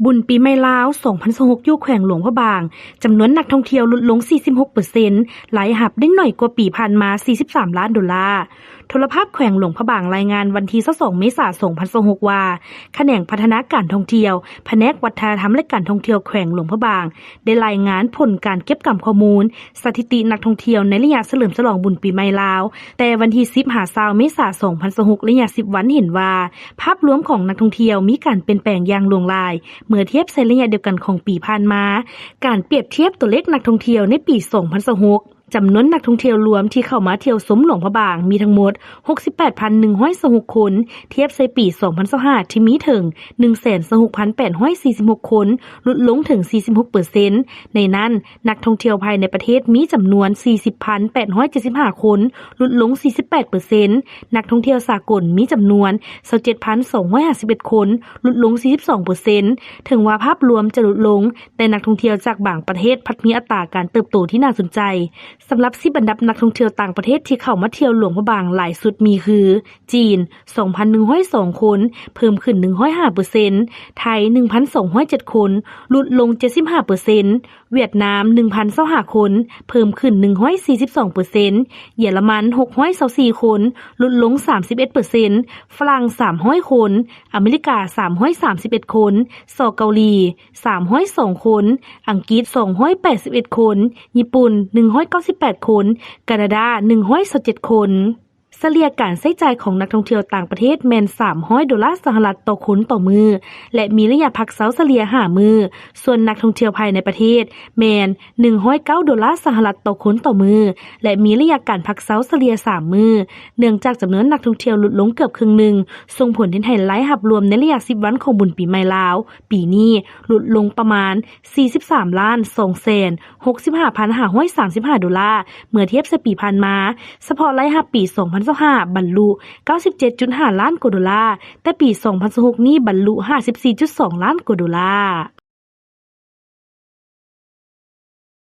บุญปีใหม่ลาว 2026 อยู่แขวงหลวงพระบางจำนวนนักท่องเที่ยวลดลง 46% ไหลหับได้หน่อยกว่าปีผ่านมา $43 ล้านโทรภาพแขวงหลวงพระบางรายงานวันที่ 22 เมษายน 2026 ว่าแขนงพัฒนาการท่องเที่ยวแผนกวัฒนธรรมและการท่องเที่ยวแขวงหลวงพระบางได้รายงานผลการเก็บกำข้อมูลสถิตินักท่องเที่ยวในระยะเฉลิมฉลองบุญปีใหม่ลาวแต่วันที่ 10 เมษายน 2026 ระยะ 10 วันเห็นว่าภาพรวมของนักท่องเที่ยวมีการเปลี่ยนแปลงอย่างลวงลายเมื่อเทียบในระยะเดียวกันของปีผ่านมาการเปรียบเทียบตัวเลขนักท่องเที่ยวในปี 2026จำนวนนักท่องเที่ยวรวมที่เข้ามาเที่ยวสมหลวงพระบางมีทั้งหมด 68,126 คนเทียบในปี 2025 ที่มีถึง 126,846 คนลดลงถึง 46% ในนั้นนักท่องเที่ยวภายในประเทศมีจำนวน 40,875 คนลดลง 48% นักท่องเที่ยวสากลมีจำนวน 27,251 คนลดลง 42% ถึงว่าภาพรวมจะลดลงแต่นักท่องเที่ยวจากบางประเทศพัดมีอัตราการเติบโตที่น่าสนใจสำหรับ10อันดับนักท่องเที่ยวต่างประเทศที่เข้ามาเที่ยวหลวงพระบางหลายสุดมีคือจีน 2,102 คนเพิ่มขึ้น 105% ไทย 1,207 คนลดลง 75% เวียดนาม 1,025 คนเพิ่มขึ้น 142% เยอรมัน624คนลดลง 31% ฝรั่ง300คนอเมริกา331คนเกาหลี302คนอังกฤษ281คนญี่ปุ่น198คนแคนาดา127คนเฉลี่ยการใช้จ่ายของนักท่องเที่ยวต่างประเทศแม่น$300ต่อคนต่อมือและมีระยะพักเช้าเฉลี่ย5มื้อส่วนนักท่องเที่ยวภายในประเทศแม่น$109ต่อคนต่อมือและมีระยะการพักเช้าเฉลี่ย3มื้อเนื่องจากจำนวนนักท่องเที่ยวลดลงเกือบครึ่งหนึ่งส่งผลให้รายรับรวมในระยะ10วันของบุญปีใหม่ลาวปีนี้ลดลงประมาณ$43,265,535เมื่อเทียบกับปีผ่านมาเฉพาะรายรับปี2025บรรลุ $97.5 ล้านแต่ปี2026นี้บรรลุ $54.2 ล้าน